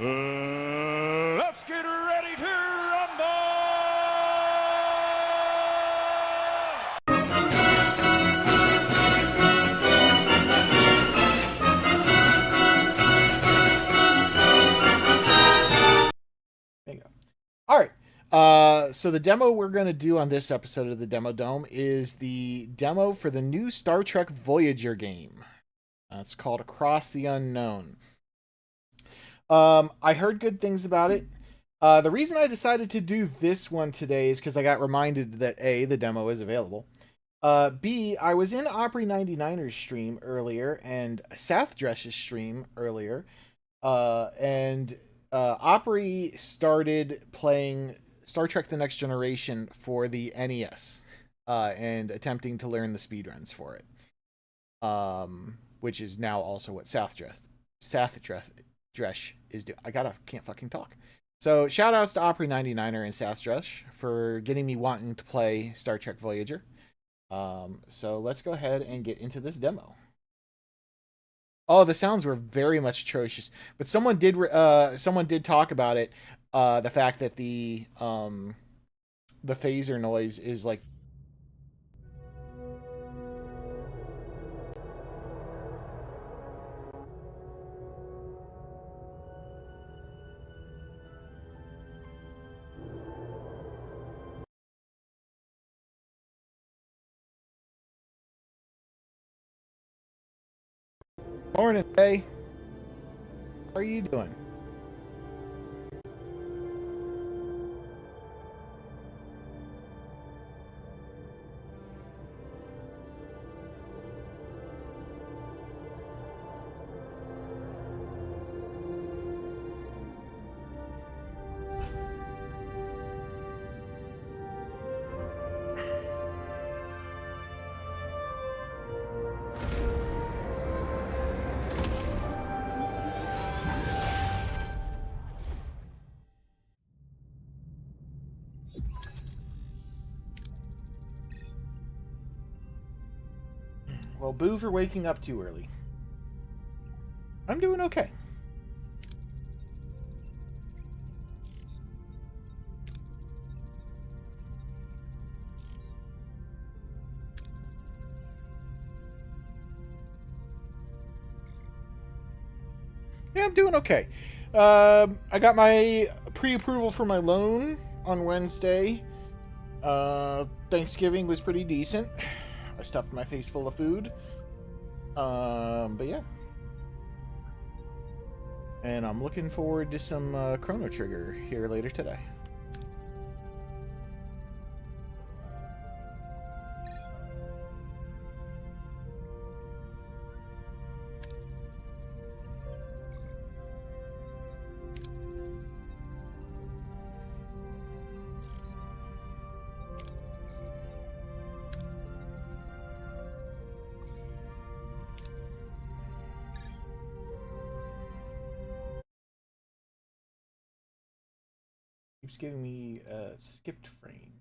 Let's get ready to rumble! There you go. All right. So the demo we're going to do on this episode of the Demo Dome is the demo for the new Star Trek Voyager game. It's called Across the Unknown. I heard good things about it. The reason I decided to do this one today is because I got reminded that A, the demo is available. B, I was in Opry 99er's stream earlier and Sathdress's stream earlier. And Opry started playing Star Trek The Next Generation for the NES and attempting to learn the speedruns for it. Which is now also what Sathdress is doing. Can't fucking talk. So shout outs to Opry 99er and Sathdress for getting me wanting to play Star Trek Voyager. So let's go ahead and get into this demo. Oh, the sounds were very much atrocious, but someone did talk about it. The fact that the phaser noise is like. Morning, Faye. How are you doing? Well, boo for waking up too early. I'm doing okay. Yeah, I'm doing okay. I got my pre-approval for my loan on Wednesday. Thanksgiving was pretty decent. I stuffed my face full of food. But yeah. And I'm looking forward to some Chrono Trigger here later today. Keeps giving me a skipped frame.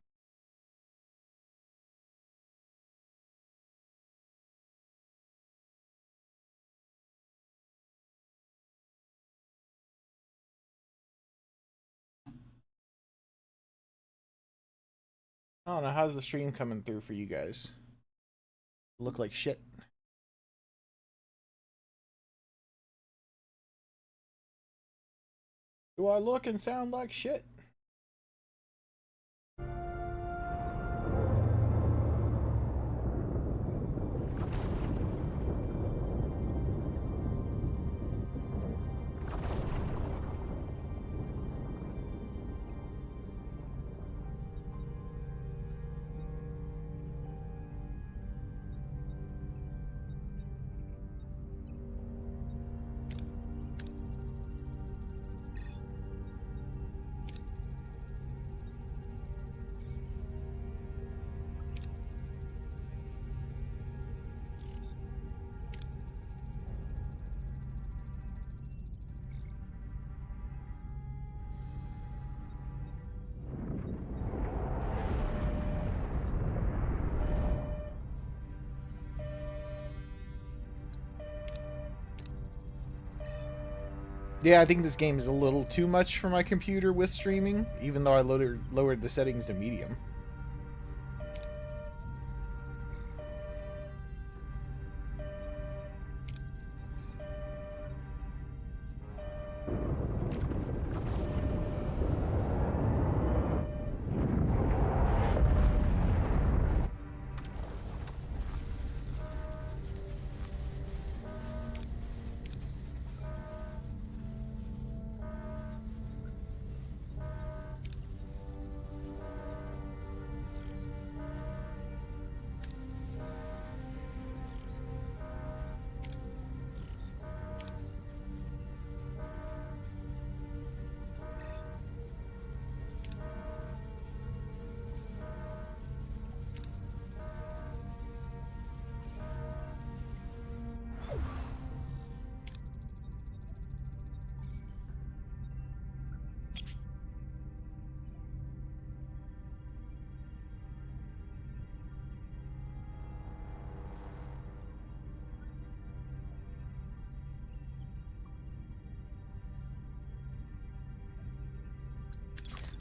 I don't know, how's the stream coming through for you guys? Look like shit. Do I look and sound like shit? Yeah, I think this game is a little too much for my computer with streaming, even though I lowered the settings to medium.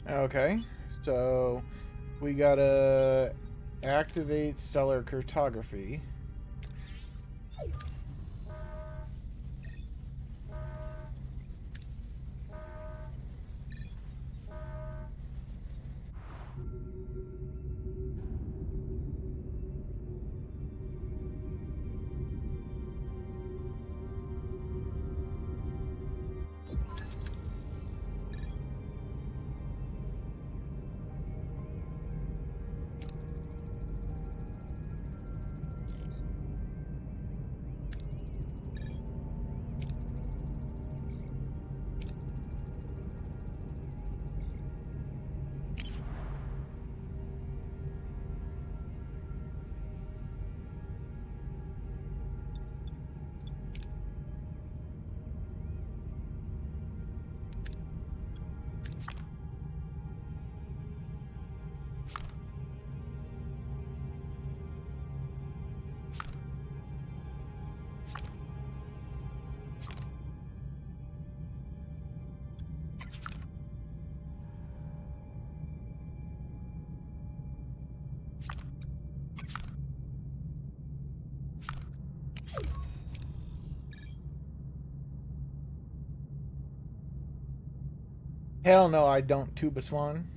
Okay, so we gotta activate stellar cartography. Hell no, I don't, Tuba Swan.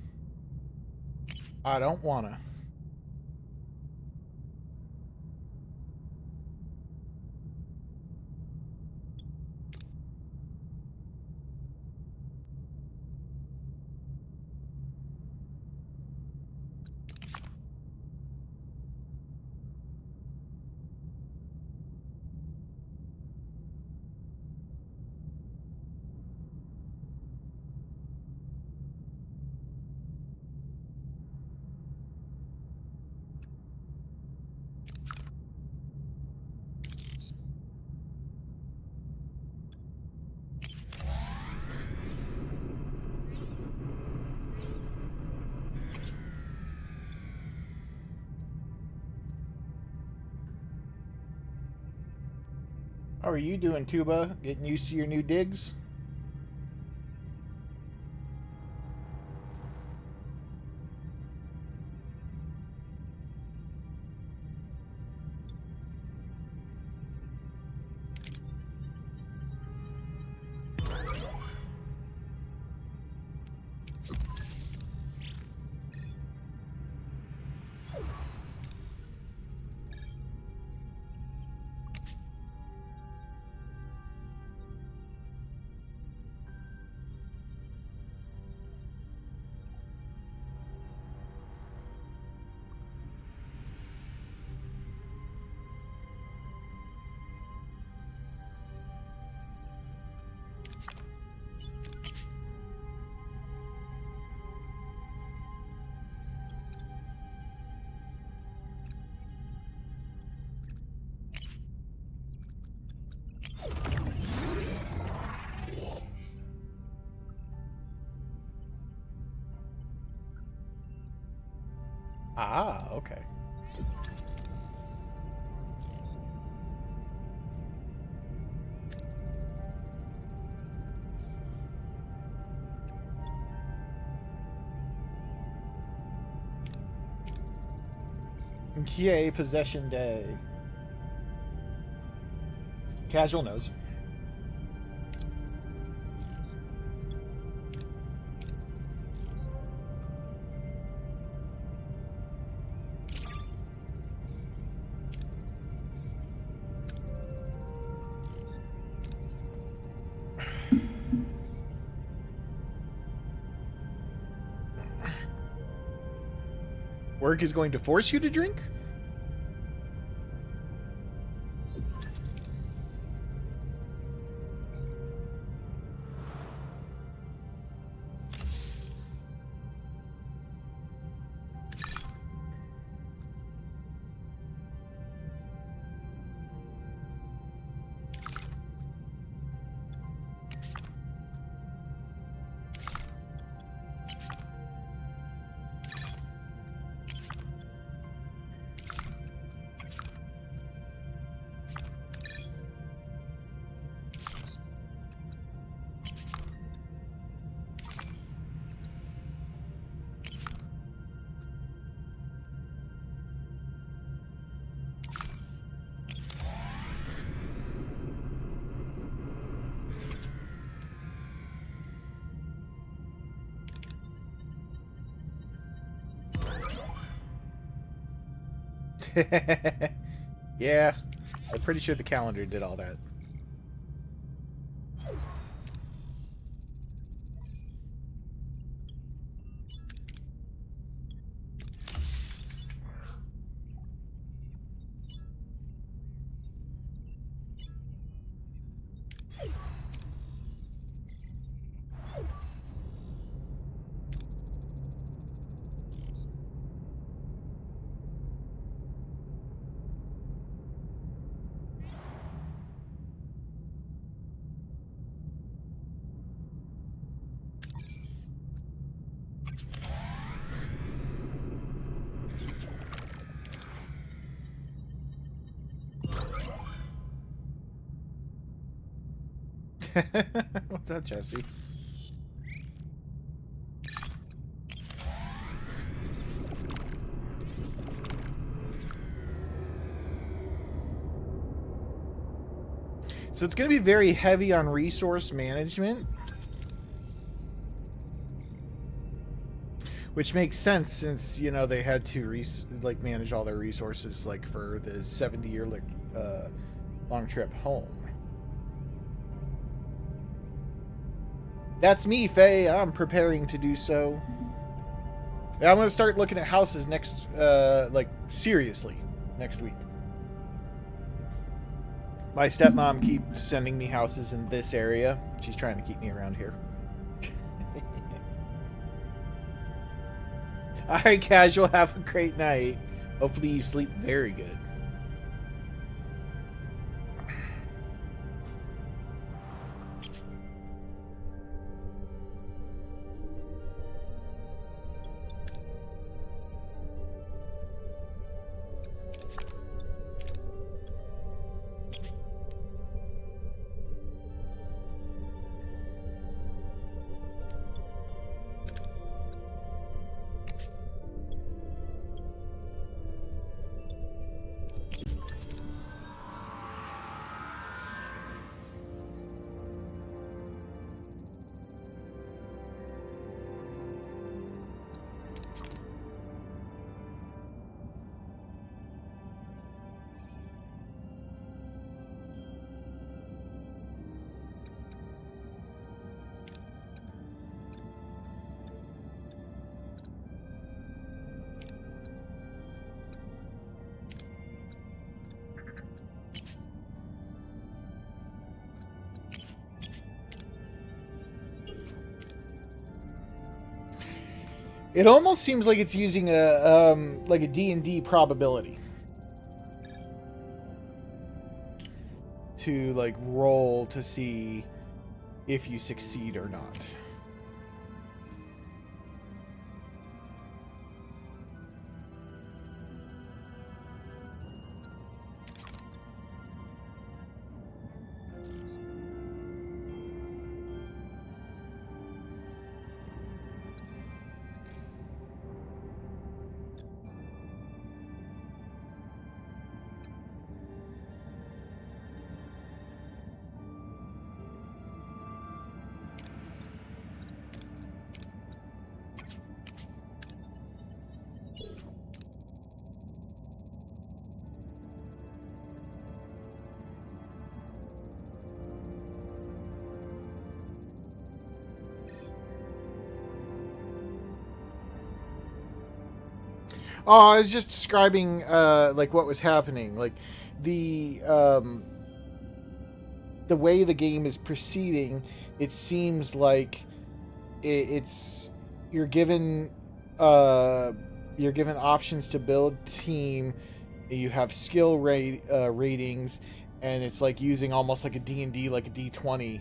I don't wanna. How are you doing, Tuba? Getting used to your new digs? Ah, okay. Yay, possession day. Casual knows. Work is going to force you to drink? Yeah, I'm pretty sure the calendar did all that. What's up, Jesse? So it's going to be very heavy on resource management, which makes sense since, you know, they had to manage all their resources like for the 70-year long trip home. That's me, Faye. I'm preparing to do so. Yeah, I'm going to start looking at houses next, seriously, next week. My stepmom keeps sending me houses in this area. She's trying to keep me around here. Alright, Casual, have a great night. Hopefully you sleep very good. It almost seems like it's using a D&D probability to like roll to see if you succeed or not. Oh, I was just describing like what was happening, like the the way the game is proceeding. It seems like it's you're given uh you're given options to build team. You have skill ratings, and it's like using almost like a D&D, like a D20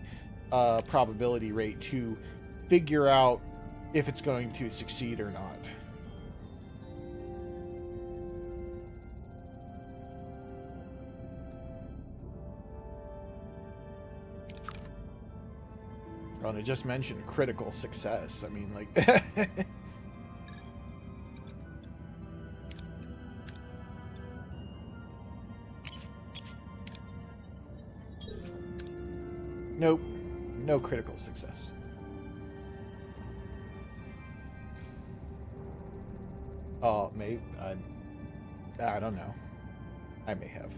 probability rate to figure out if it's going to succeed or not. Oh, and I just mentioned critical success. I mean, like... Nope. No critical success. Oh, maybe... I don't know. I may have.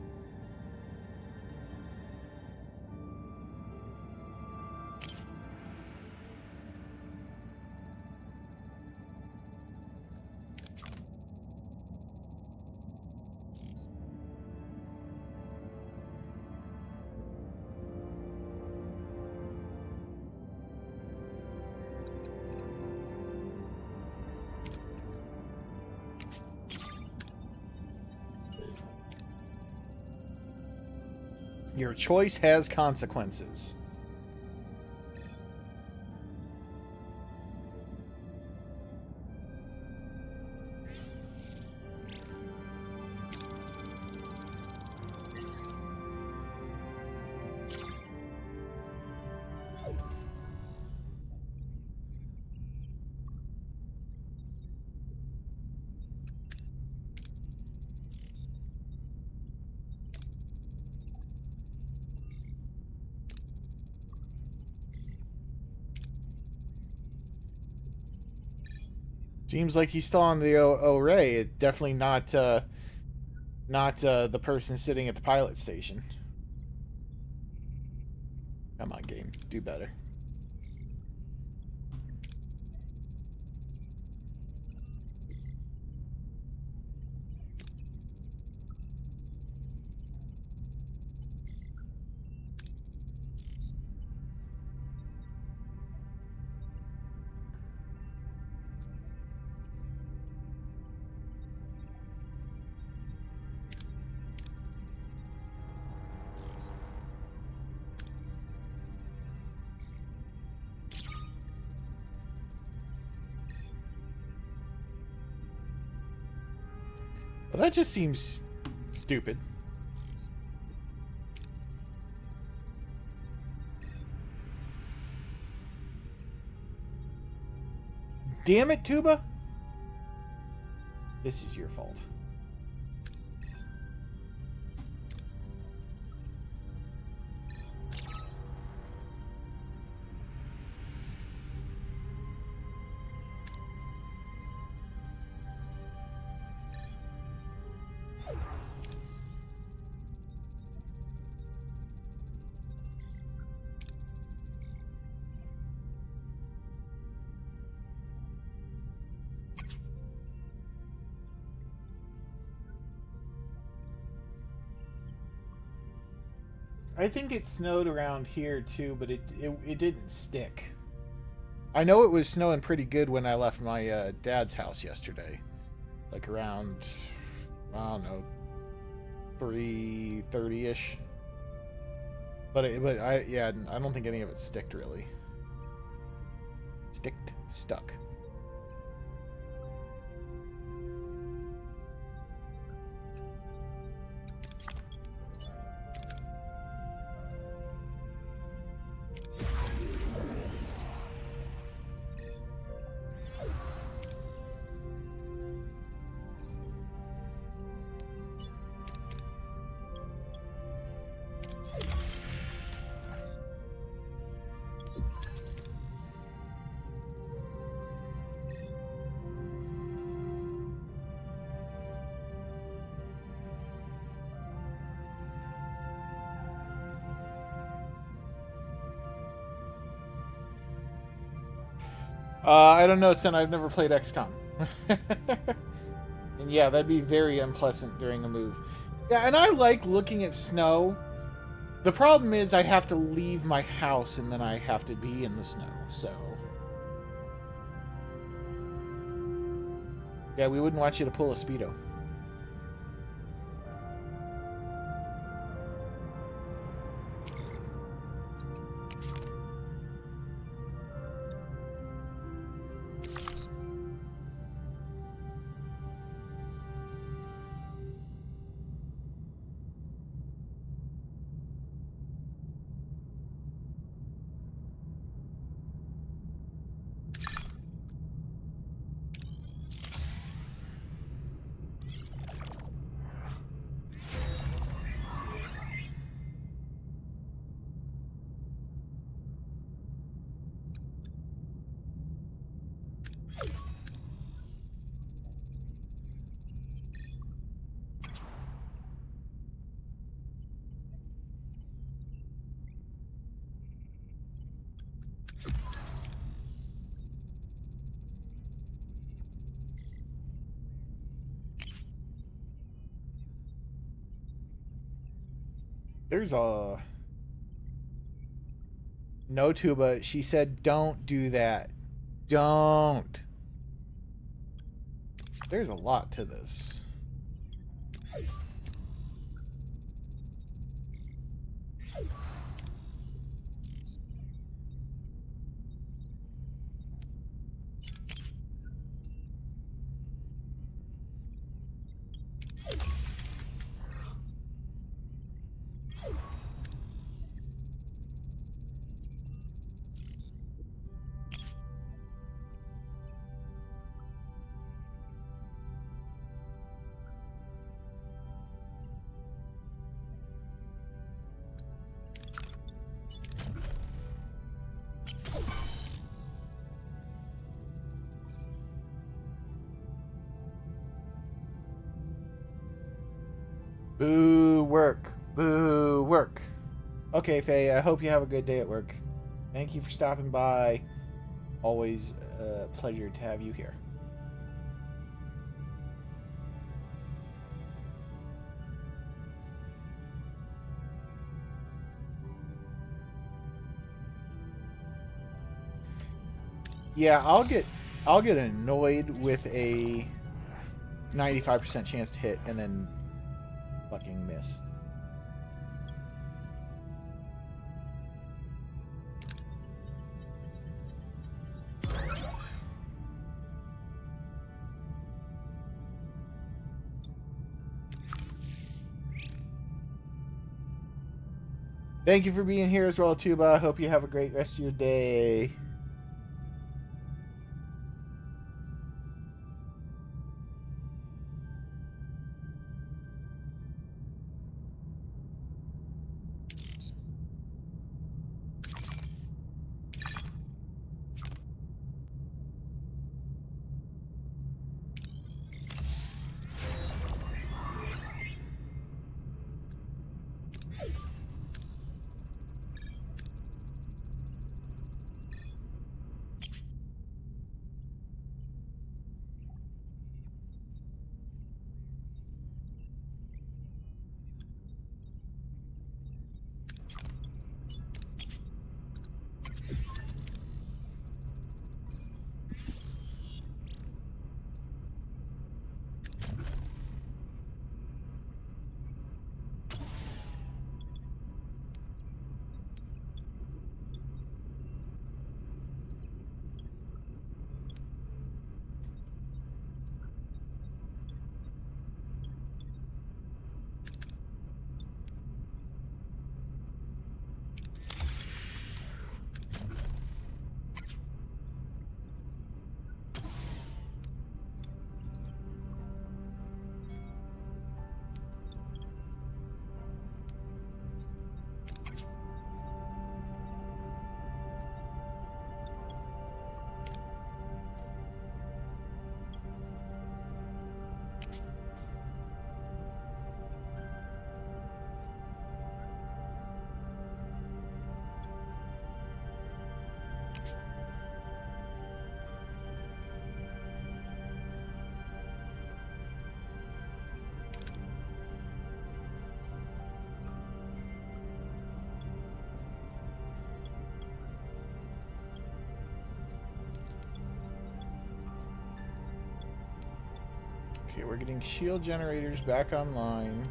Your choice has consequences. Seems like he's still on the array. It definitely not the person sitting at the pilot station. Come on, game, do better. Well, that just seems stupid. Damn it, Tuba! This is your fault. I think it snowed around here too, but it didn't stick. I know it was snowing pretty good when I left my dad's house yesterday, like around, I don't know, 3:30ish. But yeah, I don't think any of it sticked really. Stuck. I don't know, son. I've never played XCOM. And yeah, that'd be very unpleasant during a move. Yeah, and I like looking at snow. The problem is I have to leave my house and then I have to be in the snow, so... Yeah, we wouldn't want you to pull a Speedo. There's a... No, Tuba. She said, don't do that. Don't. There's a lot to this. Boo work. Boo work. Okay, Faye, I hope you have a good day at work. Thank you for stopping by. Always a pleasure to have you here. Yeah, I'll get annoyed with a 95% chance to hit and then fucking miss. Thank you for being here as well, Tuba. Hope you have a great rest of your day. Okay, we're getting shield generators back online.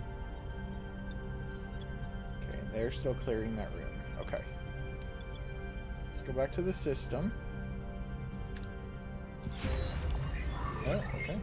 Okay, and they're still clearing that room. Okay. Let's go back to the system. Oh, okay.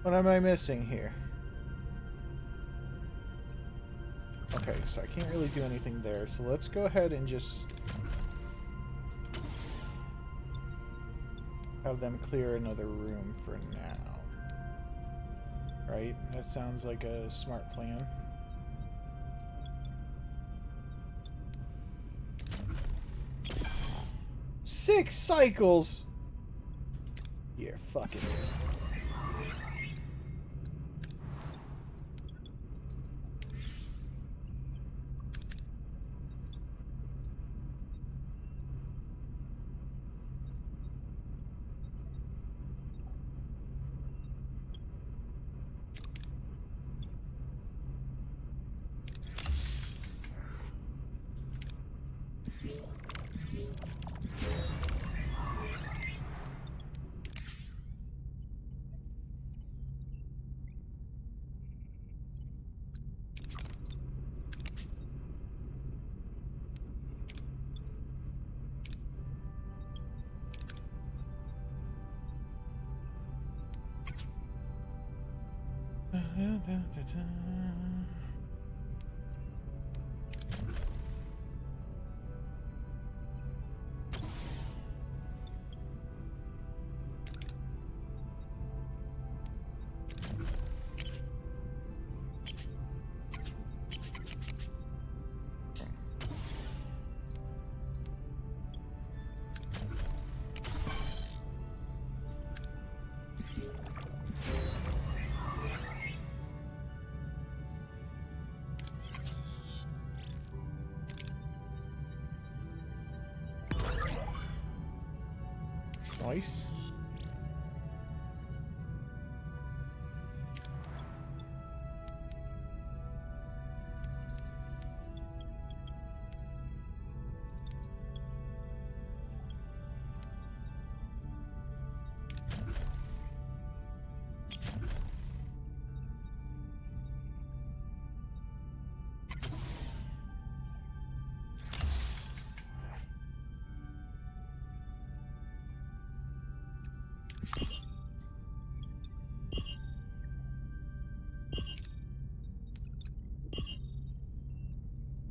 What am I missing here? Okay, so I can't really do anything there, so let's go ahead and just have them clear another room for now. Right? That sounds like a smart plan. Six cycles! You're fucking... Nice.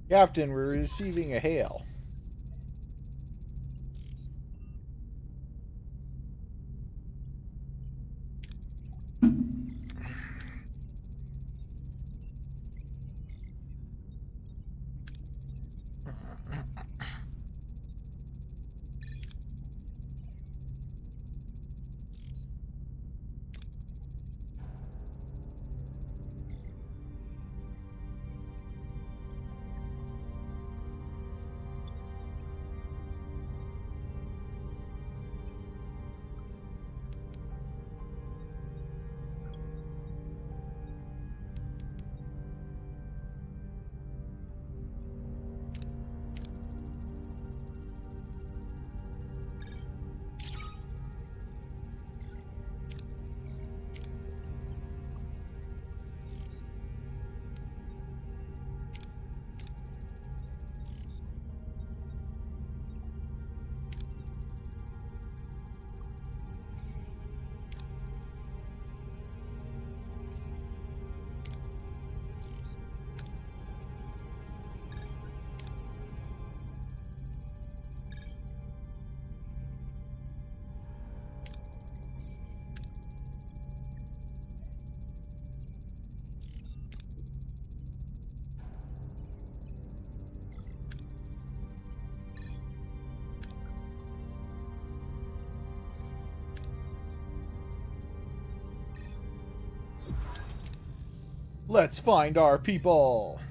Captain, we're receiving a hail. Let's find our people.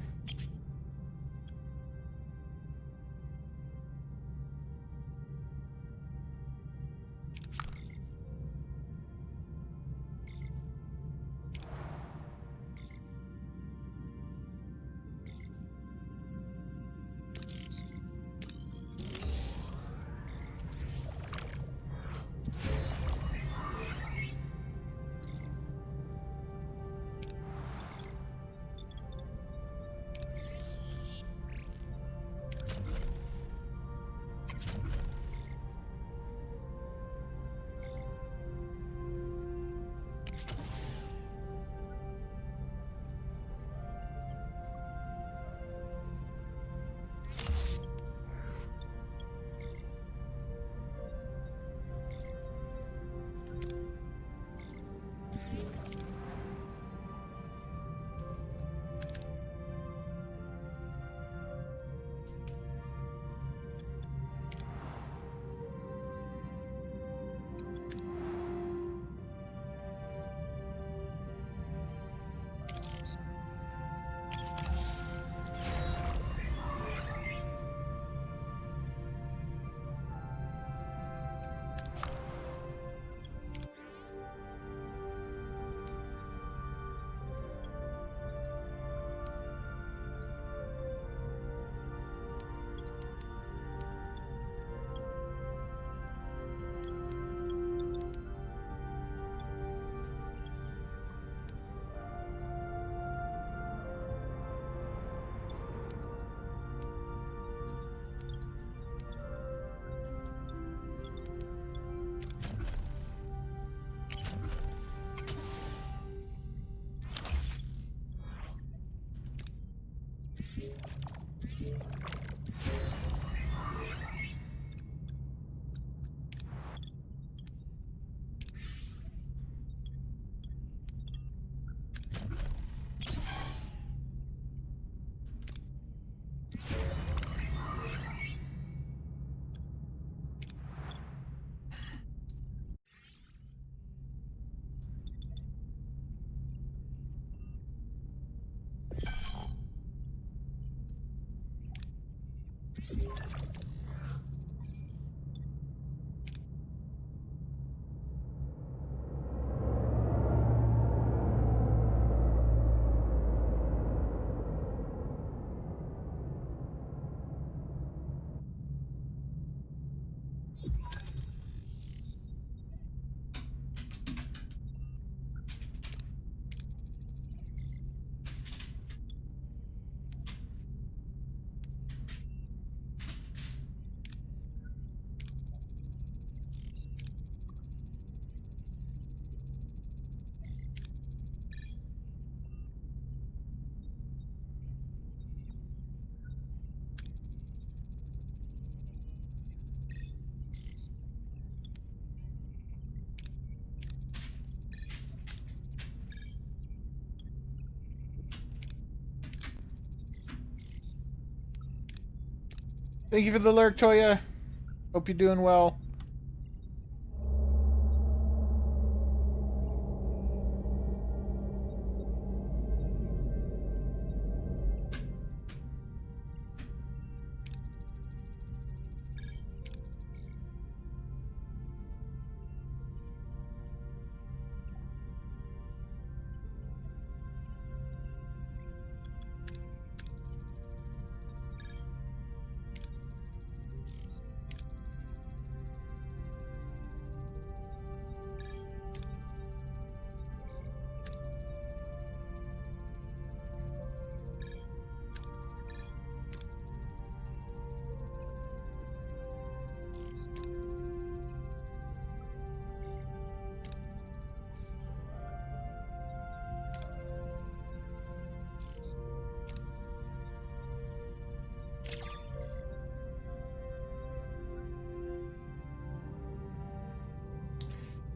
Thank you for the lurk, Toya. Hope you're doing well.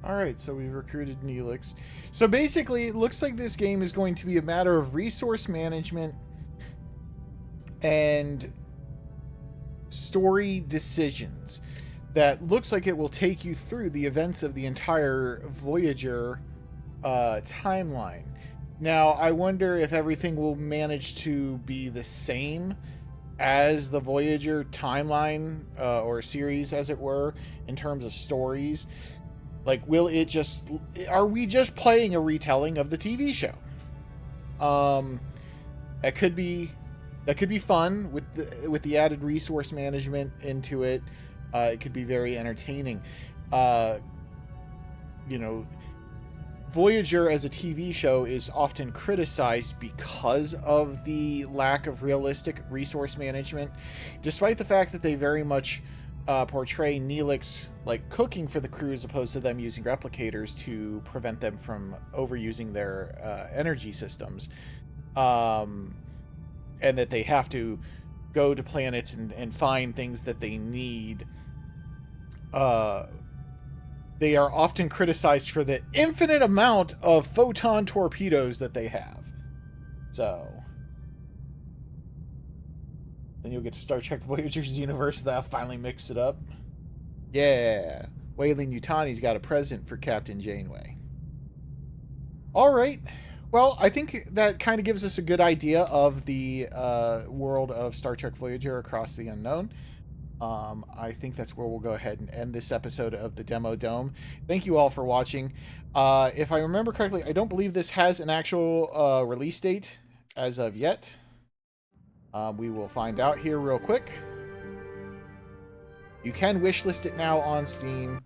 Alright, so we've recruited Neelix. So basically, it looks like this game is going to be a matter of resource management and story decisions. That looks like it will take you through the events of the entire Voyager timeline. Now, I wonder if everything will manage to be the same as the Voyager timeline or series, as it were, in terms of stories. Like, will it just. Are we just playing a retelling of the TV show? Um, that could be. That could be fun with the added resource management into it. It could be very entertaining. Uh, you know, Voyager as a TV show is often criticized because of the lack of realistic resource management, despite the fact that they very much portray Neelix like cooking for the crew as opposed to them using replicators to prevent them from overusing their energy systems, um, and that they have to go to planets and find things that they need. Uh, they are often criticized for the infinite amount of photon torpedoes that they have. So, then you'll get to Star Trek Voyager's universe that finally mix it up. Yeah, Weyland Yutani's got a present for Captain Janeway. All right. Well, I think that kind of gives us a good idea of the world of Star Trek Voyager Across the Unknown. I think that's where we'll go ahead and end this episode of the Demo Dome. Thank you all for watching. If I remember correctly, I don't believe this has an actual release date as of yet. We will find out here real quick. You can wishlist it now on Steam.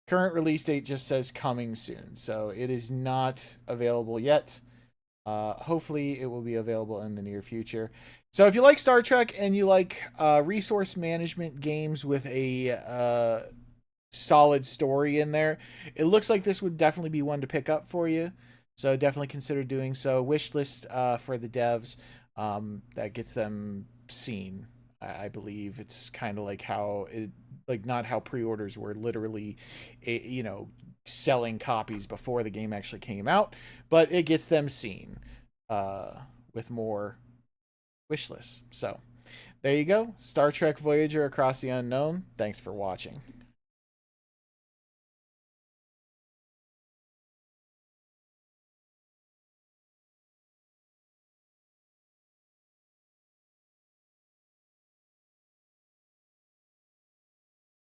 Current release date just says coming soon, so it is not available yet. Hopefully, it will be available in the near future. So, if you like Star Trek and you like resource management games with a solid story in there, it looks like this would definitely be one to pick up for you. So, definitely consider doing so. Wishlist for the devs, that gets them seen. I believe it's kind of like how it, like not how pre-orders were literally, selling copies before the game actually came out, but it gets them seen with more wish lists. So there you go. Star Trek Voyager Across the Unknown. Thanks for watching.